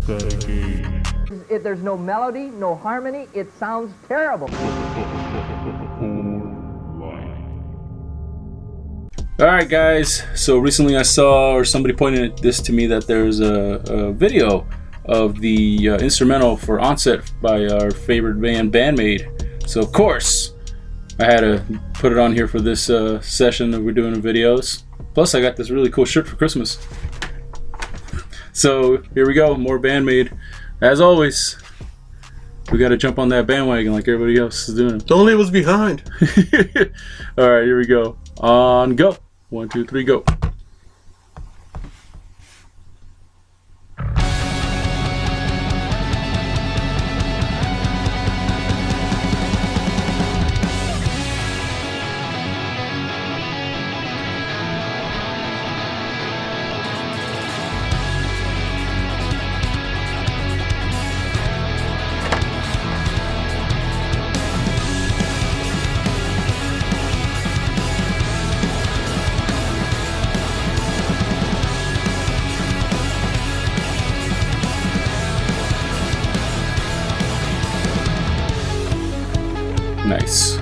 If there's no melody, no harmony, it sounds terrible. Alright guys, so recently I saw, or somebody pointed this to me, that there's a video of the instrumental for Onset by our favorite band, Band-Maid. So of course, I had to put it on here for this session that we're doing the videos. Plus I got this really cool shirt for Christmas. So here we go, more Band-Maid. As always, we gotta jump on that bandwagon like everybody else is doing. Don't leave us behind. Alright, here we go. On go. 1, 2, 3, go. Nice.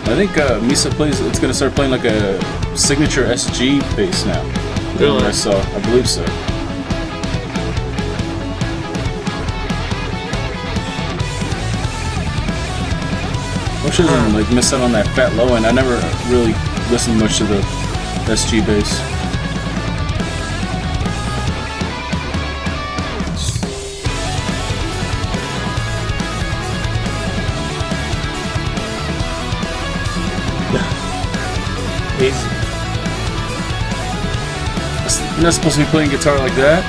I think Misa plays. It's gonna start playing like a signature SG bass now. Really? I saw. I believe so. I should like miss out on that fat low end. I never really listened much to the SG bass. Easy. You're not supposed to be playing guitar like that.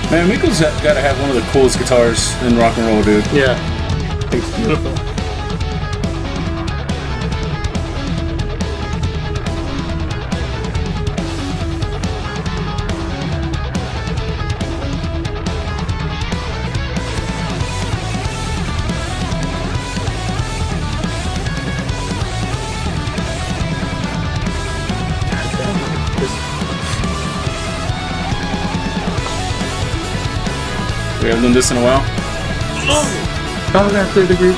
Man, Miko's got to have one of the coolest guitars in rock and roll, dude. Yeah. It's beautiful. We haven't done this in a while. Oh, that 3 degrees.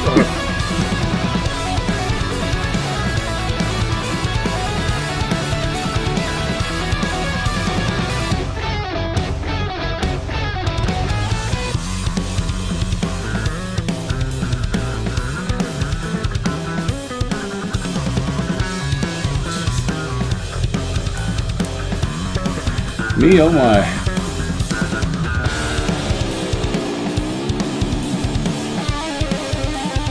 Me, oh my.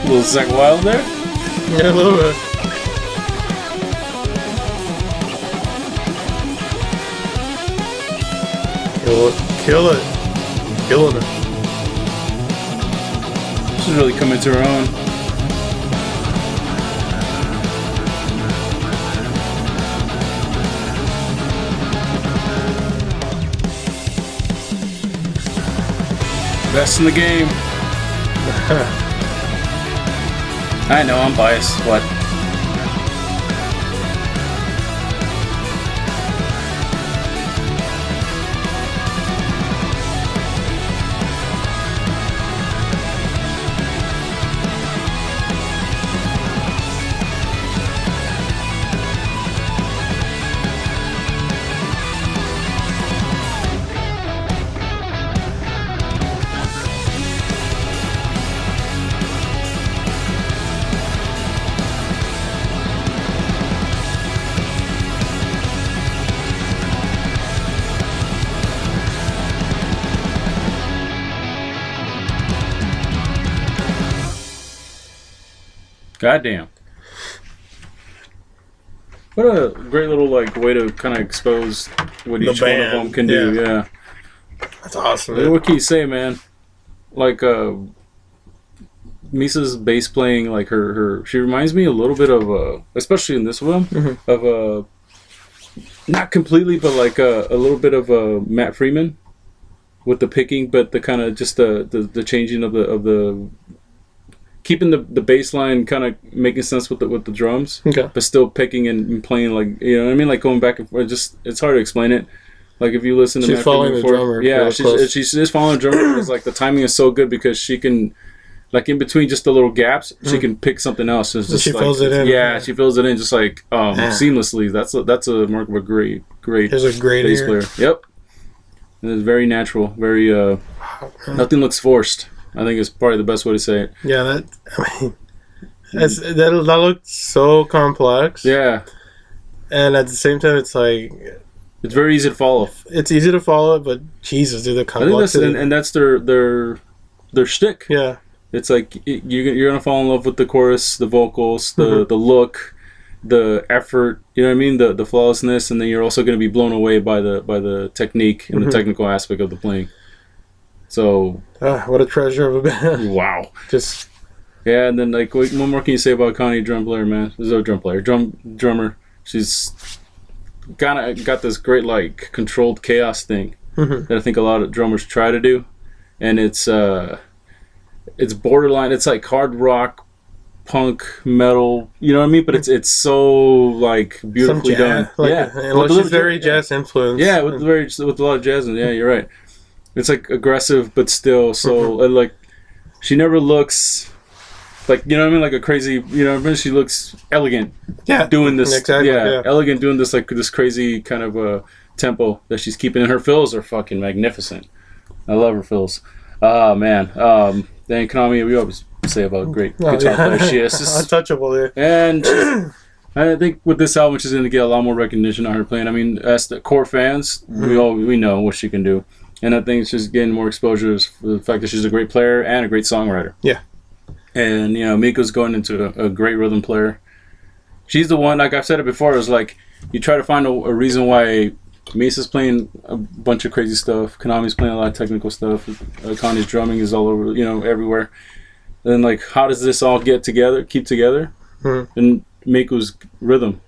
A little Zach Wild there? Yeah, a little bit. Kill it. Kill it. Killing it. She's really coming to her own. Best in the game. I know, I'm biased. What? Goddamn. What a great little like way to kind of expose what each one of them can do. Yeah. That's awesome. Man. What can you say, man? Like Misa's bass playing, like her she reminds me a little bit of especially in this one, of not completely, but like a little bit of a Matt Freeman with the picking, but the kind of just the changing of the keeping the bass line kind of making sense with the drums, but still picking and playing, like, you know what I mean, like going back and forth. Just, it's hard to explain it. Like if you listen to she's Matt following before, the drummer. yeah, she's just following the drummer. It's like the timing is so good because she can, like in between just the little gaps, she can pick something else. It's just she like, fills it in. Yeah, she fills it in just like seamlessly. That's a mark of a great There's a great bass ear. player. Yep, and it's very natural. Very nothing looks forced. I think it's probably the best way to say it. Yeah, that looks so complex. Yeah, and at the same time, it's like it's very easy to follow. It's easy to follow, but Jesus, dude, the I complexity. think that's their shtick. Yeah, it's like you're gonna fall in love with the chorus, the vocals, the look, the effort. You know what I mean? The flawlessness, and then you're also gonna be blown away by the technique and the technical aspect of the playing. So what a treasure of a band. Wow. Just yeah, and then like what more can you say about Connie, drum player, man? There's no drummer. She's got this great like controlled chaos thing that I think a lot of drummers try to do, and it's borderline. It's like hard rock, punk, metal. You know what I mean? But it's so like beautifully done. She's very jazz influenced. Yeah, with a lot of jazz. And yeah, you're right. It's like aggressive, but still so like she never looks like, you know what I mean, like a crazy, you know what I mean? She looks elegant. Yeah, doing this. Exactly. Yeah, elegant, doing this like this crazy kind of tempo that she's keeping. And her fills are fucking magnificent. I love her fills. Oh man. Then Konami, we always say about great guitar player she is. Untouchable. Yeah. And I think with this album, she's going to get a lot more recognition on her playing. I mean, as the core fans, we know what she can do. And I think she's getting more exposure for the fact that she's a great player and a great songwriter. Yeah. And, you know, Miko's going into a great rhythm player. She's the one, like I've said it before, is like, you try to find a reason why Mesa's playing a bunch of crazy stuff, Konami's playing a lot of technical stuff, Connie's drumming is all over, you know, everywhere. Then, like, how does this all keep together? And Miko's rhythm.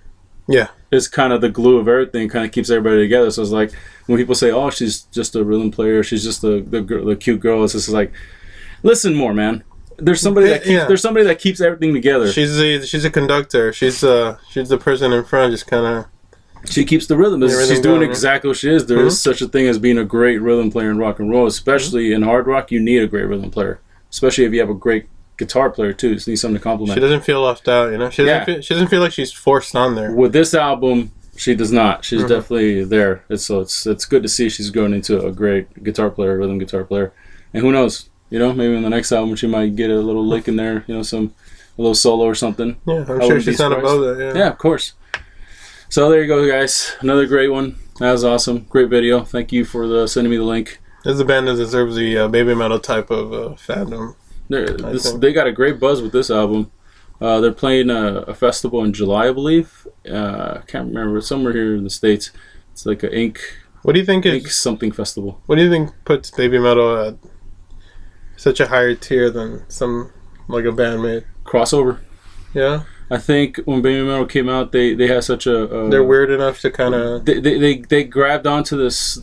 Yeah. It's kind of the glue of everything, kind of keeps everybody together. So it's like, when people say, oh, she's just a rhythm player, she's just the cute girl, it's just like, listen more, man. There's somebody that keeps everything together. She's a conductor. She's the person in front, just kind of. She keeps the rhythm. She's doing exactly what she is. There is such a thing as being a great rhythm player in rock and roll, especially in hard rock. You need a great rhythm player, especially if you have a great guitar player too. So you need something to complement. She doesn't feel left out, you know. She doesn't feel like she's forced on there. With this album, she does not. She's definitely there. It's good to see she's growing into a great guitar player, rhythm guitar player, and who knows. You know, maybe in the next album she might get a little lick in there, you know, a little solo or something. Yeah, I'm sure she's not above that, yeah, of course. So there you go, guys. Another great one. That was awesome. Great video. Thank you for sending me the link. This is a band that deserves the baby metal type of fandom. They got a great buzz with this album. They're playing a festival in July, I believe. I can't remember. Somewhere here in the States. It's like an Ink. What do you think Ink something festival. What do you think puts baby metal at such a higher tier than some like a Band-Maid? Crossover. Yeah. I think when baby metal came out, they had such a. They're weird enough to kind of. They grabbed onto this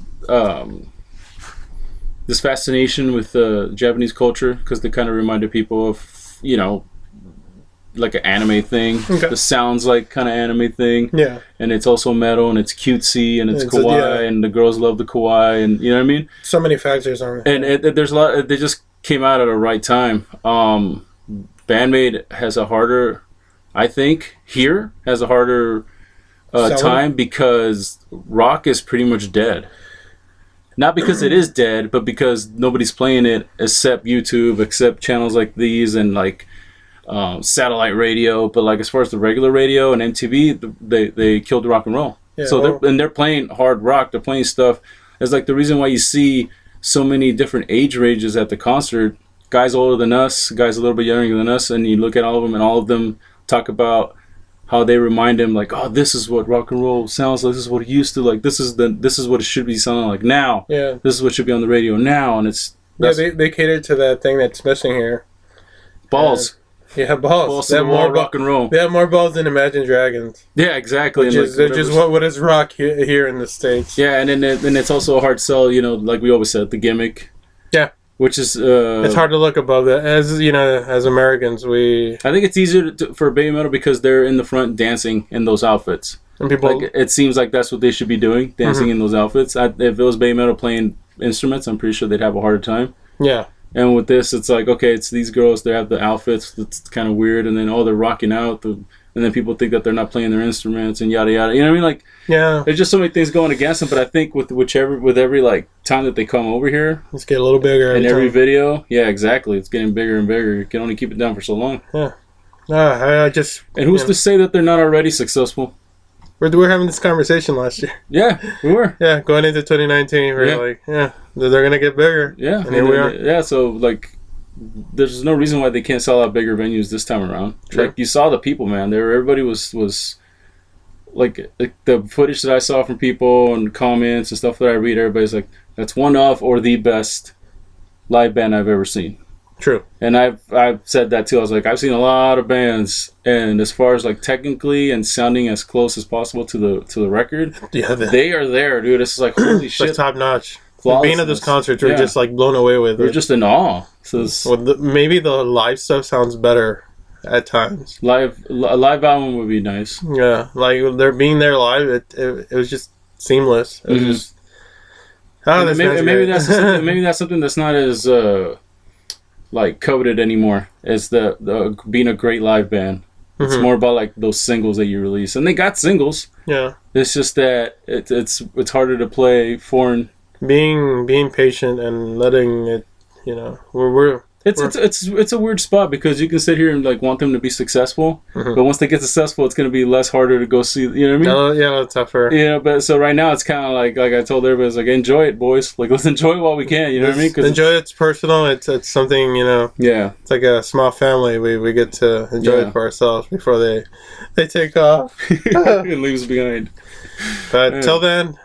this fascination with Japanese culture because they kind of reminded people of, you know, like an anime thing. The sounds like kind of anime thing. Yeah. And it's also metal and it's cutesy and it's kawaii and the girls love the kawaii and you know what I mean. So many factors on it. And there's a lot. They just came out at a right time. Band-Maid has a harder, I think, has a harder time because rock is pretty much dead. Not because it is dead, but because nobody's playing it except YouTube, except channels like these and like satellite radio. But like as far as the regular radio and MTV, they killed rock and roll. Yeah, so they're playing hard rock. They're playing stuff. It's like the reason why you see so many different age ranges at the concert. Guys older than us, guys a little bit younger than us, and you look at all of them, and all of them talk about how they remind him, like, oh, this is what rock and roll sounds like. This is what it used to like. This is what it should be sounding like now. Yeah. This is what should be on the radio now, and it's they catered to that thing that's missing here. Balls. Yeah, balls. Balls They to have the wall, more rock and roll. They have more balls than Imagine Dragons. Yeah, exactly. Which and is, they're just what is rock here in the States. Yeah, and then it's also a hard sell. You know, like we always said, the gimmick. Yeah. Which is it's hard to look above that. As you know, as Americans, I think it's easier for baby metal because they're in the front dancing in those outfits. And people, like, it seems like that's what they should be doing, dancing in those outfits. If it was baby metal playing instruments, I'm pretty sure they'd have a harder time. Yeah. And with this, it's like, okay, it's these girls. They have the outfits that's kind of weird, and then they're rocking out, and then people think that they're not playing their instruments, and yada yada. You know what I mean? Like, yeah, there's just so many things going against them. But I think with every like time that they come over here, it's getting a little bigger. In every video, yeah, exactly, it's getting bigger and bigger. You can only keep it down for so long. Yeah. I just. And who's to say that they're not already successful? We're having this conversation last year. Yeah, we were. Yeah, going into 2019, we're like, they're gonna get bigger. Yeah, and here we are. Yeah, so like, there's no reason why they can't sell out bigger venues this time around. True. Like, you saw the people, man. Everybody was like the footage that I saw from people and comments and stuff that I read. Everybody's like, that's one of or the best live band I've ever seen. True. And I've said that too. I was like, I've seen a lot of bands, and as far as like technically and sounding as close as possible to the record, they are there, dude. It's like, holy shit, like top notch. Being at this concert, we're just like blown away with it. We're just in awe. So maybe the live stuff sounds better at times. A live album would be nice. Yeah, like they're being there live. It was just seamless. It was just. Maybe that's something that's not as like coveted anymore as the being a great live band. It's more about like those singles that you release, and they got singles. Yeah, it's just that it's harder to play foreign. Being patient and letting it, it's a weird spot because you can sit here and like want them to be successful, but once they get successful, it's going to be less harder to go see. You know what I mean? Yeah, tougher. Yeah, but so right now it's kind of like I told everybody, it's like, enjoy it, boys. Like, let's enjoy it while we can. You know what I mean? Enjoy it's personal. It's something, Yeah. It's like a small family. We get to enjoy it for ourselves before they take off and leave us behind. But till then,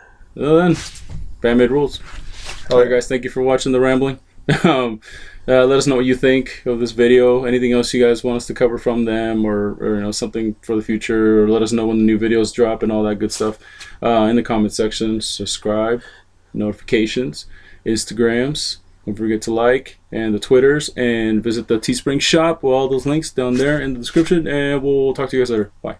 Band-Maid rules. All right, guys. Thank you for watching the rambling. Let us know what you think of this video. Anything else you guys want us to cover from them, or something for the future, or let us know when the new videos drop and all that good stuff in the comment section. Subscribe, notifications, Instagrams. Don't forget to like, and the Twitters, and visit the Teespring shop with all those links down there in the description. And we'll talk to you guys later. Bye.